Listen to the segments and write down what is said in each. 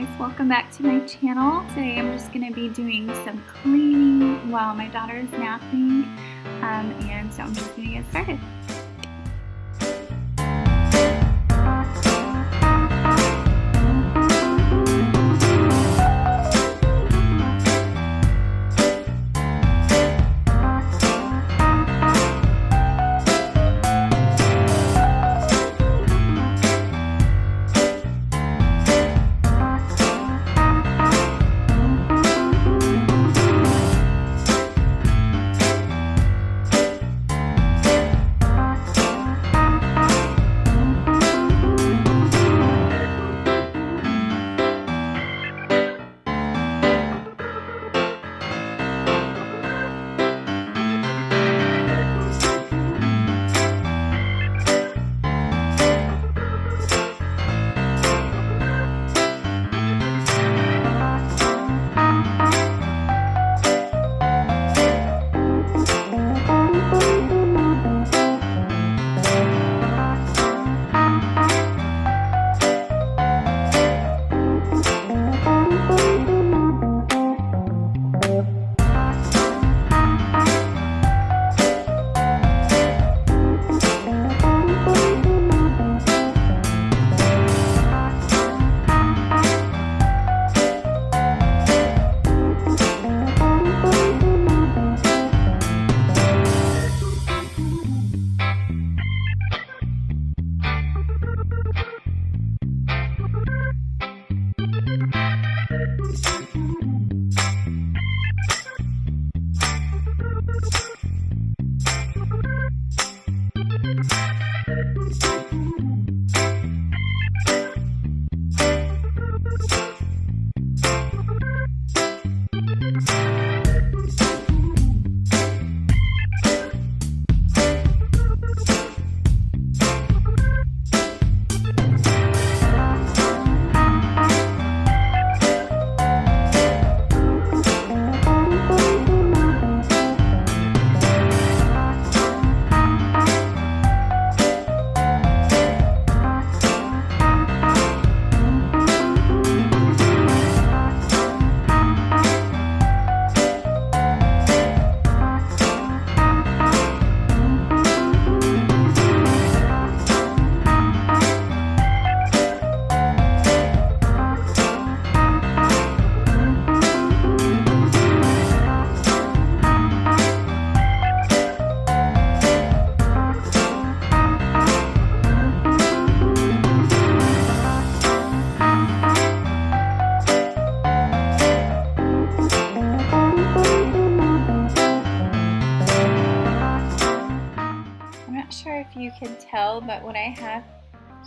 guys, welcome back to my channel. Today I'm just going to be doing some cleaning while my daughter is napping, and so I'm just going to get started. If you can tell, but what I have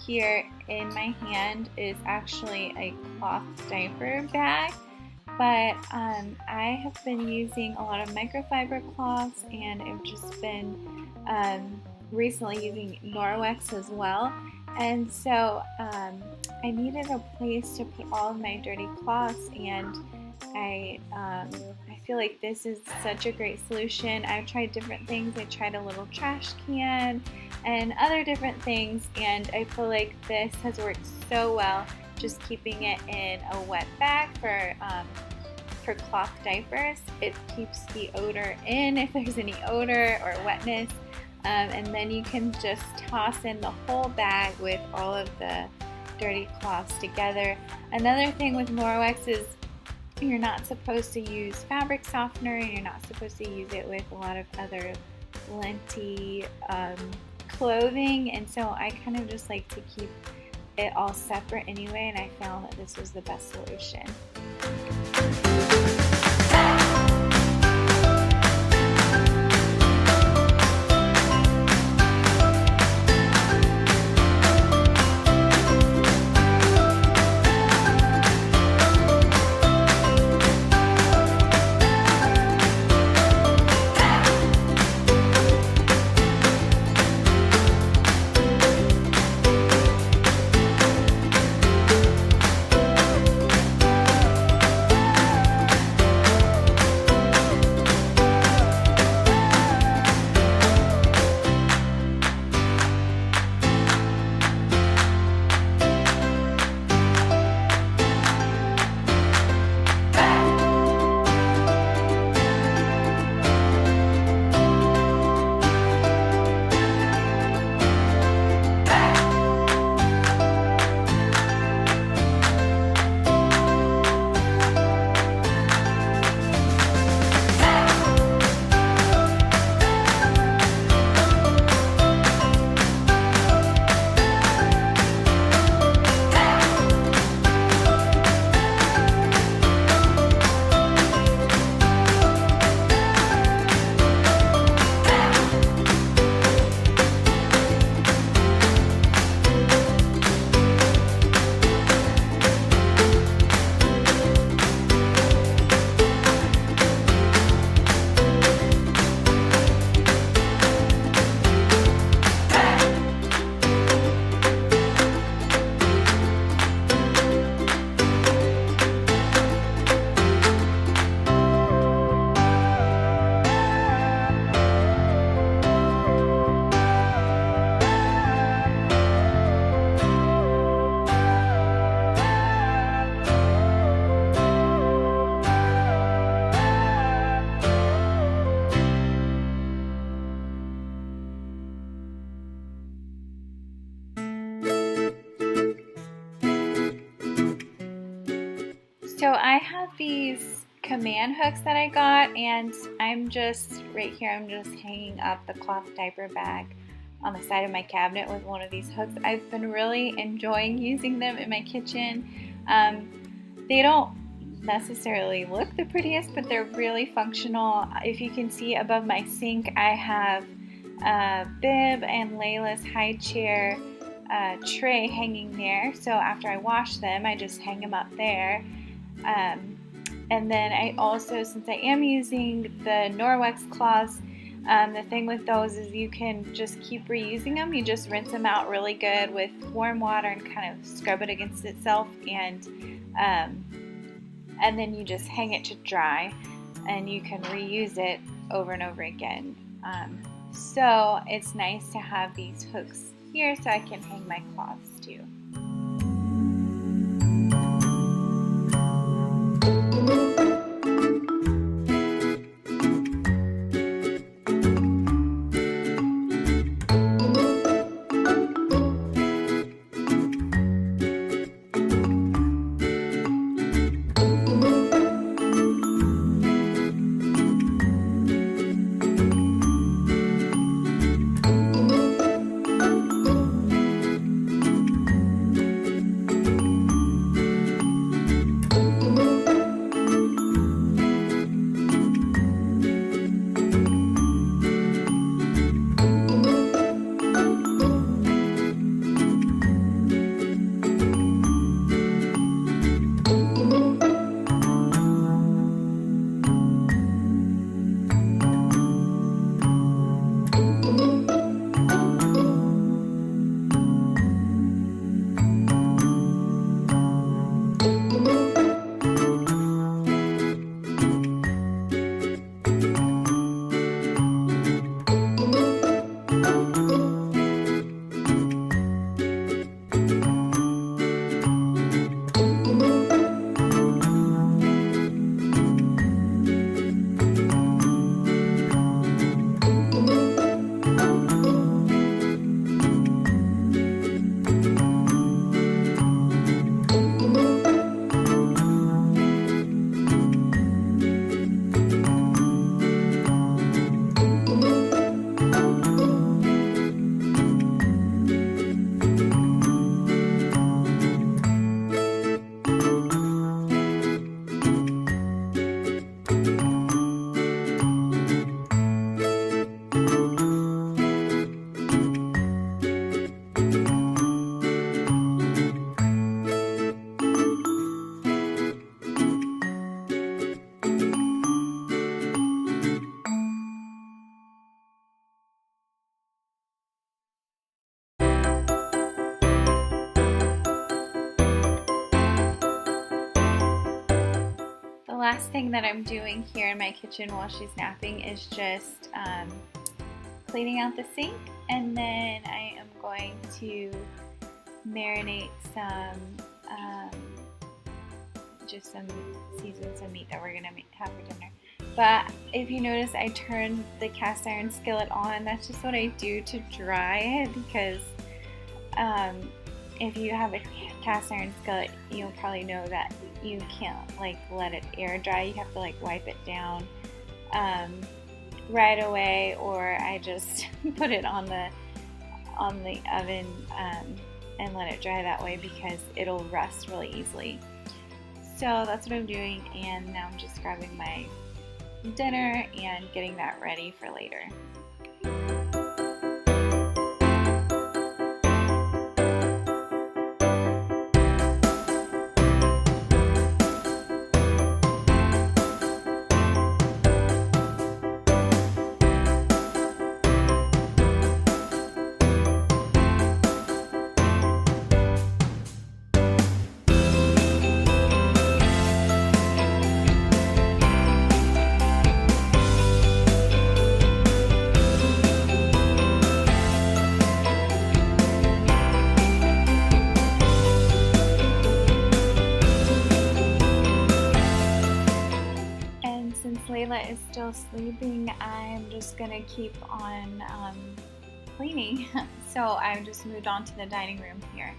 here in my hand is actually a cloth diaper bag, but I have been using a lot of microfiber cloths, and I've just been recently using Norwex as well, and so I needed a place to put all of my dirty cloths, and I feel like this is such a great solution. I've tried different things. I tried a little trash can and other different things, and I feel like this has worked so well, just keeping it in a wet bag for cloth diapers. It keeps the odor in if there's any odor or wetness, and then you can just toss in the whole bag with all of the dirty cloths together. Another thing with Norwex is you're not supposed to use fabric softener, and you're not supposed to use it with a lot of other linty clothing, and so I kind of just like to keep it all separate anyway, and I found that this was the best solution. So I have these command hooks that I got, and I'm just right here, I'm just hanging up the cloth diaper bag on the side of my cabinet with one of these hooks. I've been really enjoying using them in my kitchen. They don't necessarily look the prettiest, but they're really functional. If you can see above my sink, I have Bib and Layla's high chair tray hanging there. So after I wash them, I just hang them up there. And then I also, since I am using the Norwex cloths, the thing with those is you can just keep reusing them. You just rinse them out really good with warm water and kind of scrub it against itself, and then you just hang it to dry, and you can reuse it over and over again. So it's nice to have these hooks here so I can hang my cloths too. The last thing that I'm doing here in my kitchen while she's napping is just cleaning out the sink, and then I am going to marinate season some meat that we're gonna have for dinner. But if you notice, I turned the cast iron skillet on. That's just what I do to dry it, because if you have a cast iron skillet, you'll probably know that you can't let it air dry. You have to wipe it down right away, or I just put it on the oven and let it dry that way, because it'll rust really easily. So that's what I'm doing, and now I'm just grabbing my dinner and getting that ready for later. Layla is still sleeping, I'm just gonna keep on cleaning. So I just moved on to the dining room here.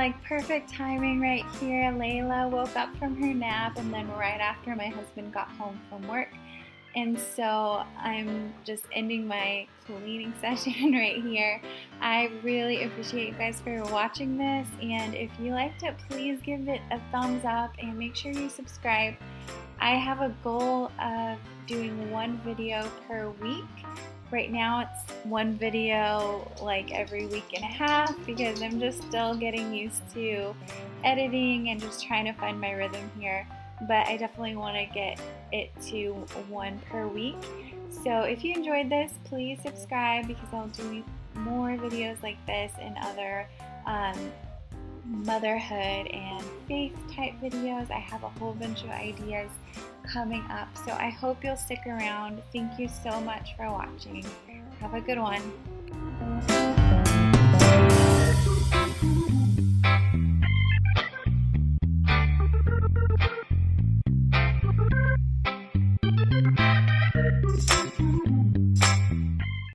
like perfect timing right here. Layla woke up from her nap and then right after my husband got home from work. And so I'm just ending my cleaning session right here. I really appreciate you guys for watching this, and if you liked it, please give it a thumbs up and make sure you subscribe. I have a goal of doing one video per week. Right now it's one video like every week and a half because I'm just still getting used to editing and just trying to find my rhythm here. But I definitely want to get it to one per week. So if you enjoyed this, please subscribe because I'll do more videos like this and other motherhood and faith type videos. I have a whole bunch of ideas coming up, so I hope you'll stick around. Thank you so much for watching. Have a good one.